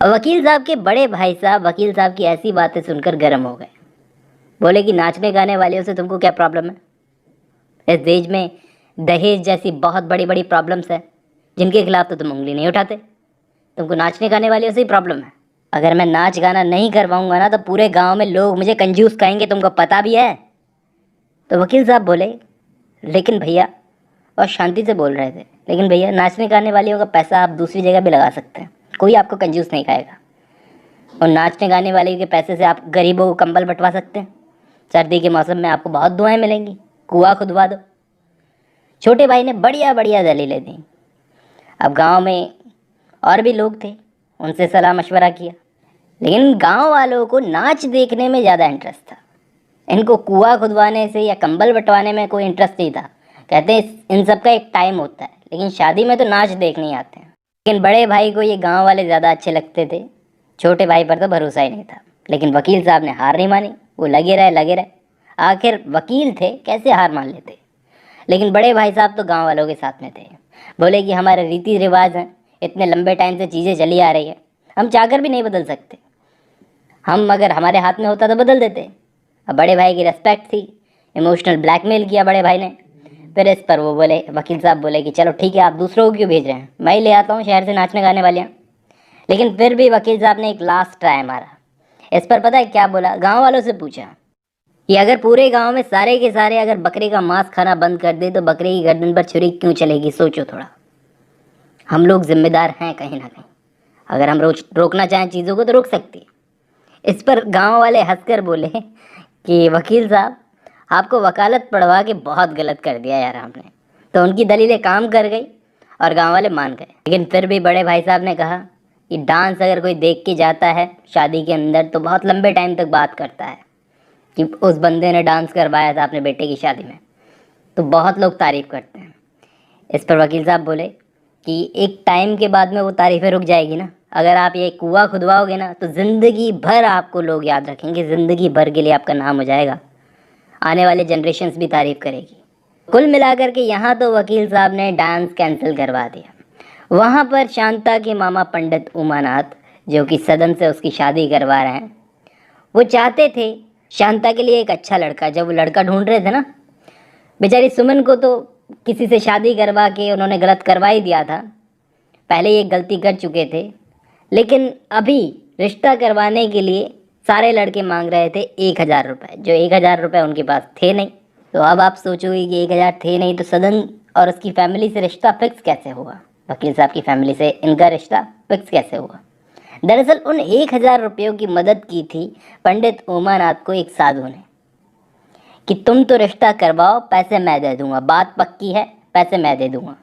वकील साहब के बड़े भाई साहब वकील साहब की ऐसी बातें सुनकर गर्म हो गए। बोले कि नाचने गाने वालों से तुमको क्या प्रॉब्लम है? इस देश में दहेज जैसी बहुत बड़ी बड़ी प्रॉब्लम्स है जिनके खिलाफ तो तुम उंगली नहीं उठाते। तुमको नाचने गाने वालों से ही प्रॉब्लम है। अगर मैं नाच गाना नहीं करवाऊंगा ना तो पूरे गांव में लोग मुझे कंजूस कहेंगे, तुमको पता भी है। तो वकील साहब बोले लेकिन भैया, और शांति से बोल रहे थे, लेकिन भैया नाचने गाने वालियों का पैसा आप दूसरी जगह भी लगा सकते हैं, कोई आपको कंजूस नहीं खाएगा। और नाचने गाने वाले के पैसे से आप गरीबों को कंबल बंटवा सकते हैं। सर्दी के मौसम में आपको बहुत दुआएं मिलेंगी, कुआं खुदवा दो। छोटे भाई ने बढ़िया बढ़िया दलीलें दी। अब गांव में और भी लोग थे, उनसे सलाह मशवरा किया, लेकिन गांव वालों को नाच देखने में ज़्यादा इंटरेस्ट था। इनको कुआं खुदवाने से या कंबल बंटवाने में कोई इंटरेस्ट नहीं था। कहते हैं इन सब का एक टाइम होता है, लेकिन शादी में तो नाच देखने आते हैं। लेकिन बड़े भाई को ये गांव वाले ज़्यादा अच्छे लगते थे, छोटे भाई पर तो भरोसा ही नहीं था। लेकिन वकील साहब ने हार नहीं मानी, वो लगे रहे। आखिर वकील थे, कैसे हार मान लेते। लेकिन बड़े भाई साहब तो गांव वालों के साथ में थे। बोले कि हमारे रीति रिवाज हैं, इतने लंबे टाइम से चीज़ें चली आ रही है, हम चाहकर भी नहीं बदल सकते। हम अगर हमारे हाथ में होता तो बदल देते। अब बड़े भाई की रेस्पेक्ट थी, इमोशनल ब्लैकमेल किया बड़े भाई ने। फिर इस पर वो बोले, वकील साहब बोले कि चलो ठीक है, आप दूसरों को क्यों भेज रहे हैं, मैं ही ले आता हूँ शहर से नाचने गाने वाले। लेकिन फिर भी वकील साहब ने एक लास्ट ट्राई मारा। इस पर पता है क्या बोला? गांव वालों से पूछा कि अगर पूरे गांव में सारे के सारे अगर बकरे का मांस खाना बंद कर दे तो बकरे की गर्दन पर छुरी क्यों चलेगी? सोचो थोड़ा। हम लोग जिम्मेदार हैं कहीं ना कहीं। अगर हम रोकना चाहें चीज़ों को तो रोक सकती। इस पर गांव वाले हंसकर बोले कि वकील साहब, आपको वकालत पढ़वा के बहुत गलत कर दिया यार हमने। तो उनकी दलीलें काम कर गई और गांव वाले मान गए। लेकिन फिर भी बड़े भाई साहब ने कहा कि डांस अगर कोई देख के जाता है शादी के अंदर तो बहुत लंबे टाइम तक बात करता है कि उस बंदे ने डांस करवाया था अपने बेटे की शादी में, तो बहुत लोग तारीफ़ करते हैं। इस पर वकील साहब बोले कि एक टाइम के बाद में वो तारीफ़ें रुक जाएगी ना। अगर आप ये कुआं खुदवाओगे ना तो ज़िंदगी भर आपको लोग याद रखेंगे, ज़िंदगी भर के लिए आपका नाम हो जाएगा, आने वाले जनरेशन्स भी तारीफ़ करेगी। कुल मिलाकर के यहाँ तो वकील साहब ने डांस कैंसिल करवा दिया। वहाँ पर शांता के मामा पंडित उमानाथ, जो कि सदन से उसकी शादी करवा रहे हैं, वो चाहते थे शांता के लिए एक अच्छा लड़का। जब वो लड़का ढूंढ रहे थे ना, बेचारी सुमन को तो किसी से शादी करवा के उन्होंने गलत करवा ही दिया था, पहले ये गलती कर चुके थे। लेकिन अभी रिश्ता करवाने के लिए सारे लड़के मांग रहे थे 1,000 रुपये, जो 1,000 रुपये उनके पास थे नहीं। तो अब आप सोचोगे कि 1,000 थे नहीं तो सदन और उसकी फैमिली से रिश्ता फिक्स कैसे हुआ? वकील साहब की फैमिली से इनका रिश्ता फिक्स कैसे हुआ? दरअसल उन 1,000 रुपयों की मदद की थी पंडित उमानाथ को एक साधु ने कि तुम तो रिश्ता करवाओ, पैसे मैं दे दूंगा, बात पक्की है, पैसे मैं दे दूंगा।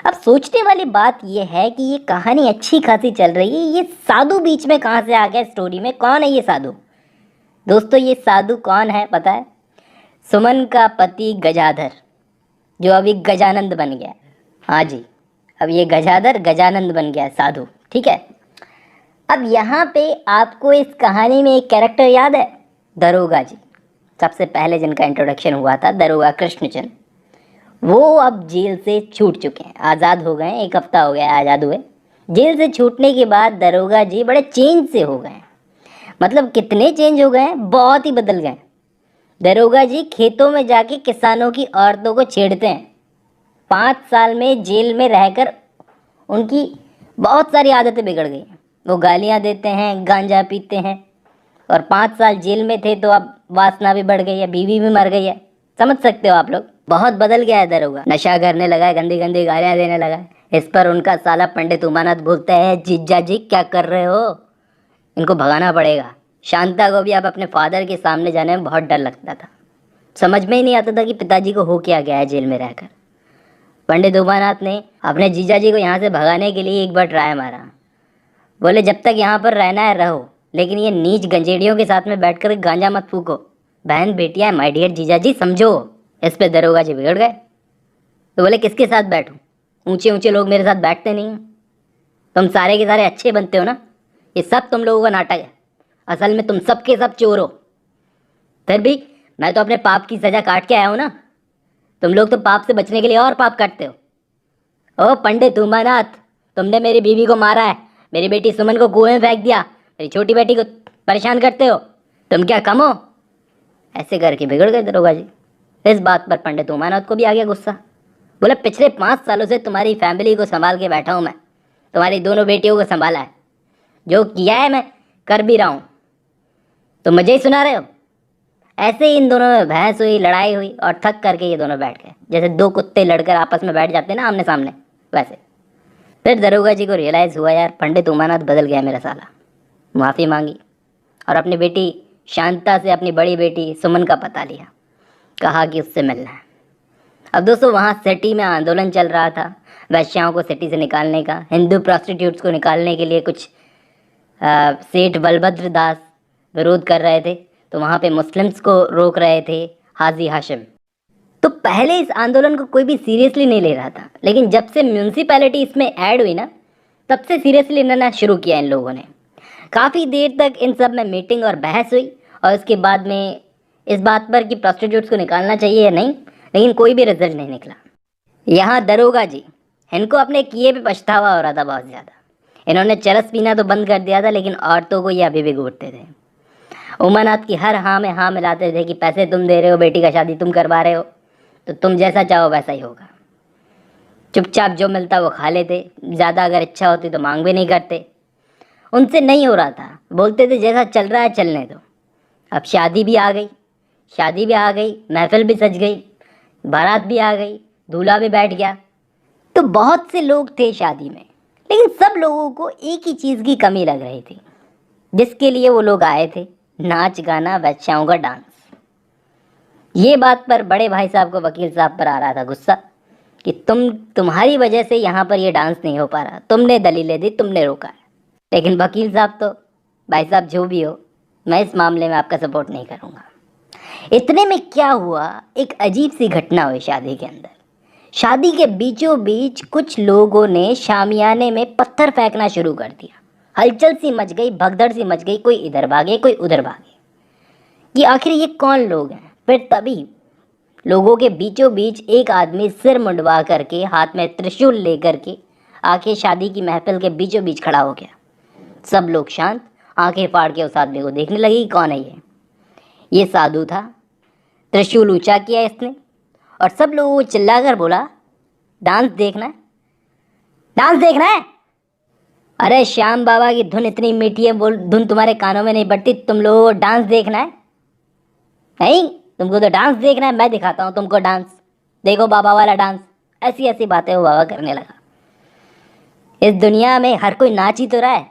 अब सोचने वाली बात यह है कि ये कहानी अच्छी खासी चल रही है, ये साधु बीच में कहाँ से आ गया स्टोरी में? कौन है ये साधु? दोस्तों ये साधु कौन है पता है? सुमन का पति गजाधर, जो अभी गजानंद बन गया। हाँ जी, अब ये गजाधर गजानंद बन गया साधु, ठीक है। अब यहाँ पे आपको इस कहानी में एक कैरेक्टर याद है? दरोगा जी। सबसे पहले जिनका इंट्रोडक्शन हुआ था, दरोगा कृष्णचंद, वो अब जेल से छूट चुके हैं, आज़ाद हो गए। 1 हफ्ता हो गया आज़ाद हुए। जेल से छूटने के बाद दरोगा जी बड़े चेंज से हो गए। मतलब कितने चेंज हो गए, बहुत ही बदल गए। दरोगा जी खेतों में जाके किसानों की औरतों को छेड़ते हैं। 5 साल में जेल में रहकर उनकी बहुत सारी आदतें बिगड़ गई। वो गालियाँ देते हैं, गांजा पीते हैं, और 5 साल जेल में थे तो अब वासना भी बढ़ गई है, बीवी भी मर गई है। समझ सकते हो आप लोग, बहुत बदल गया है दरोगा। नशा करने लगा है, गंदी गंदी गालियाँ देने लगा है। इस पर उनका साला पंडित उमानाथ बोलता है, जीजा जी क्या कर रहे हो, इनको भगाना पड़ेगा। शांता को भी अब अपने फादर के सामने जाने में बहुत डर लगता था। समझ में ही नहीं आता था कि पिताजी को हो क्या गया है जेल में रहकर। पंडित उमानाथ ने अपने जीजा जी को यहाँ से भगाने के लिए एक बार ट्राई मारा। बोले जब तक यहाँ पर रहना है रहो, लेकिन ये नीच गंजेड़ियों के साथ में बैठकर गांजा मत फूको। बहन बेटियाँ, माय डियर जीजा जी समझो। इस पे दरोगा जी बिगड़ गए। तो बोले किसके साथ बैठूं? ऊंचे ऊंचे लोग मेरे साथ बैठते नहीं हैं। तुम सारे के सारे अच्छे बनते हो ना, ये सब तुम लोगों का नाटक है। असल में तुम सब के सब चोर हो। फिर भी मैं तो अपने पाप की सज़ा काट के आया हूँ ना। तुम लोग तो पाप से बचने के लिए और पाप काटते हो। ओ पंडित उमानाथ, तुमने मेरी बीवी को मारा है, मेरी बेटी सुमन को कुएं में फेंक दिया, मेरी छोटी बेटी को परेशान करते हो, तुम क्या कम हो? ऐसे करके बिगड़ गए दरोगा जी। इस बात पर पंडित उमानाथ को भी आ गया गुस्सा। बोले पिछले 5 सालों से तुम्हारी फैमिली को संभाल के बैठा हूँ मैं, तुम्हारी दोनों बेटियों को संभाला है, जो किया है मैं कर भी रहा हूँ, तो मुझे ही सुना रहे हो? ऐसे ही इन दोनों में बहस हुई, लड़ाई हुई और थक करके ये दोनों बैठ गए, जैसे 2 कुत्ते लड़कर आपस में बैठ जाते हैं ना आमने सामने, वैसे। फिर दरोगा जी को रियलाइज़ हुआ यार पंडित उमानाथ बदल गया मेरा साला। माफ़ी मांगी और अपनी बेटी शांता से अपनी बड़ी बेटी सुमन का पता लिया, कहा कि उससे मिलना है। अब दोस्तों वहाँ सिटी में आंदोलन चल रहा था वैश्याओं को सिटी से निकालने का, हिंदू प्रॉस्टिट्यूट्स को निकालने के लिए कुछ सेठ बलभद्र दास विरोध कर रहे थे, तो वहाँ पे मुस्लिम्स को रोक रहे थे हाजी हाशिम। तो पहले इस आंदोलन को कोई भी सीरियसली नहीं ले रहा था, लेकिन जब से म्यूनसिपैलिटी इसमें ऐड हुई ना, तब से सीरियसली लेना शुरू किया इन लोगों ने। काफ़ी देर तक इन सब में मीटिंग और बहस हुई और उसके बाद में इस बात पर कि प्रॉस्टिट्यूट्स को निकालना चाहिए या नहीं, लेकिन कोई भी रिजल्ट नहीं निकला। यहाँ दरोगा जी, इनको अपने किए पे पछतावा हो रहा था बहुत ज़्यादा। इन्होंने चरस पीना तो बंद कर दिया था, लेकिन औरतों को ये अभी भी घूरते थे। उमानाथ की हर हाँ में हाँ मिलाते थे कि पैसे तुम दे रहे हो, बेटी का शादी तुम करवा रहे हो, तो तुम जैसा चाहो वैसा ही होगा। चुपचाप जो मिलता वो खा लेते, ज़्यादा अगर इच्छा होती तो मांग भी नहीं करते। उनसे नहीं हो रहा था, बोलते थे जैसा चल रहा है चलने दो। अब शादी भी आ गई, महफिल भी सज गई, बारात भी आ गई, दूल्हा भी बैठ गया, तो बहुत से लोग थे शादी में, लेकिन सब लोगों को एक ही चीज़ की कमी लग रही थी, जिसके लिए वो लोग आए थे, नाच गाना वैश्याओं का डांस। ये बात पर बड़े भाई साहब को वकील साहब पर आ रहा था गुस्सा कि तुम्हारी वजह से यहाँ पर ये डांस नहीं हो पा रहा, तुमने दलीलें दी, तुमने रोका है। लेकिन वकील साहब तो भाई साहब जो भी हो, मैं इस मामले में आपका सपोर्ट नहीं करूँगा। इतने में क्या हुआ, एक अजीब सी घटना हुई शादी के अंदर। शादी के बीचों बीच कुछ लोगों ने शामियाने में पत्थर फेंकना शुरू कर दिया। हलचल सी मच गई, भगदड़ सी मच गई, कोई इधर भागे कोई उधर भागे कि आखिर ये कौन लोग हैं। फिर तभी लोगों के बीचों बीच एक आदमी सिर मुंडवा करके हाथ में त्रिशूल लेकर के आके शादी की महफिल के बीचों बीच खड़ा हो गया। सब लोग शांत, आंखें फाड़ के उस आदमी को देखने लगे कि कौन है ये साधु था। त्रिशूल ऊंचा किया इसने और सब लोगों को चिल्लाकर बोला, डांस देखना है, डांस देखना है। अरे श्याम बाबा की धुन इतनी मीठी है, बोल धुन तुम्हारे कानों में नहीं पड़ती, तुम लोगों को डांस देखना है? नहीं, तुमको तो डांस देखना है, मैं दिखाता हूँ तुमको डांस, देखो बाबा वाला डांस। ऐसी ऐसी बातें वो बाबा करने लगा। इस दुनिया में हर कोई नाच ही तो रहा है,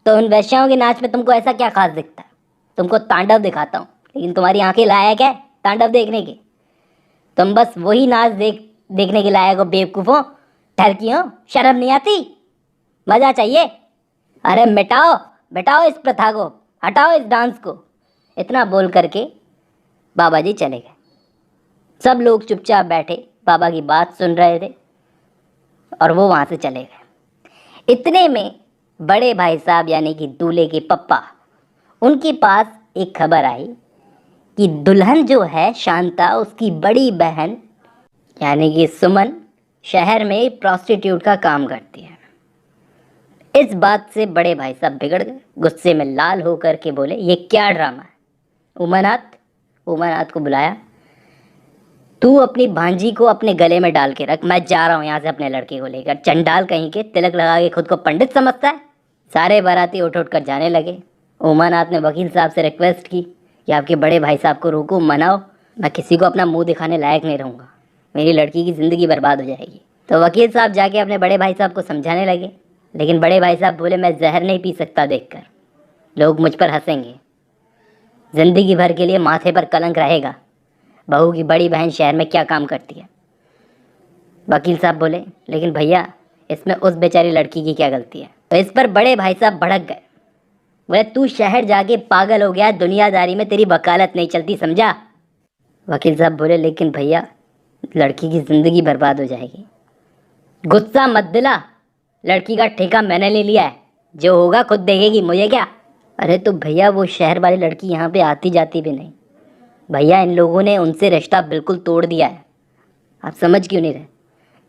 तो उन वैश्याओं के नाच में तुमको ऐसा क्या खास दिखता है? तुमको तांडव दिखाता हूँ, लेकिन तुम्हारी आंखें लायक है तांडव देखने की? तुम बस वही नाच देखने के लायक हो, बेवकूफ़ों, ठरकी हो, शर्म नहीं आती? मज़ा चाहिए? अरे मिटाओ इस प्रथा को, हटाओ इस डांस को। इतना बोल करके बाबा जी चले गए। सब लोग चुपचाप बैठे बाबा की बात सुन रहे थे और वो वहाँ से चले गए। इतने में बड़े भाई साहब यानी कि दूल्हे के पप्पा, उनके पास एक खबर आई कि दुल्हन जो है शांता, उसकी बड़ी बहन यानी कि सुमन शहर में प्रॉस्टिट्यूट का काम करती है। इस बात से बड़े भाई साहब बिगड़ गए, गुस्से में लाल होकर के बोले, ये क्या ड्रामा है? उमानाथ को बुलाया, तू अपनी भांजी को अपने गले में डाल के रख, मैं जा रहा हूँ यहाँ से अपने लड़के को लेकर। चंडाल कहीं के, तिलक लगा के खुद को पंडित समझता है। सारे बाराती उठ कर जाने लगे। उमानाथ ने वकील साहब से रिक्वेस्ट की कि आपके बड़े भाई साहब को रोको, मनाओ, मैं किसी को अपना मुंह दिखाने लायक नहीं रहूँगा, मेरी लड़की की ज़िंदगी बर्बाद हो जाएगी। तो वकील साहब जाके अपने बड़े भाई साहब को समझाने लगे, लेकिन बड़े भाई साहब बोले, मैं जहर नहीं पी सकता देखकर, लोग मुझ पर हंसेंगे, ज़िंदगी भर के लिए माथे पर कलंक रहेगा। बहू की बड़ी बहन शहर में क्या काम करती है? वकील साहब बोले, लेकिन भैया इसमें उस बेचारी लड़की की क्या गलती है? तो इस पर बड़े भाई साहब भड़क गए, बोले, तू शहर जाके पागल हो गया, दुनियादारी में तेरी वकालत नहीं चलती, समझा? वकील साहब बोले, लेकिन भैया लड़की की ज़िंदगी बर्बाद हो जाएगी। गुस्सा मत दिला, लड़की का ठेका मैंने ले लिया है, जो होगा खुद देखेगी, मुझे क्या? अरे तो भैया वो शहर वाली लड़की यहाँ पे आती जाती भी नहीं भैया, इन लोगों ने उनसे रिश्ता बिल्कुल तोड़ दिया है, आप समझ क्यों नहीं रहे?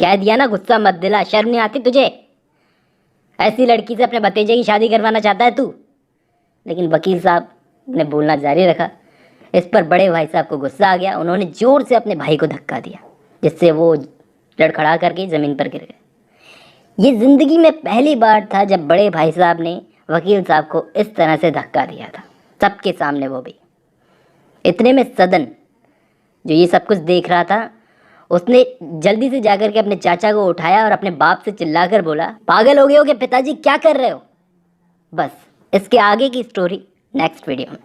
कह दिया ना गुस्सा मत दिला, शर्म नहीं आती तुझे? ऐसी लड़की से अपने भतीजे की शादी करवाना चाहता है तू? लेकिन वकील साहब ने बोलना जारी रखा। इस पर बड़े भाई साहब को गुस्सा आ गया। उन्होंने जोर से अपने भाई को धक्का दिया, जिससे वो लड़खड़ा करके ज़मीन पर गिर गए। ये ज़िंदगी में पहली बार था जब बड़े भाई साहब ने वकील साहब को इस तरह से धक्का दिया था, सबके सामने, वो भी। इतने में सदन, जो ये सब कुछ देख रहा था, उसने जल्दी से जाकर के अपने चाचा को उठाया और अपने बाप से चिल्लाकर बोला, पागल हो गए हो कि पिताजी, क्या कर रहे हो? बस इसके आगे की स्टोरी नेक्स्ट वीडियो में।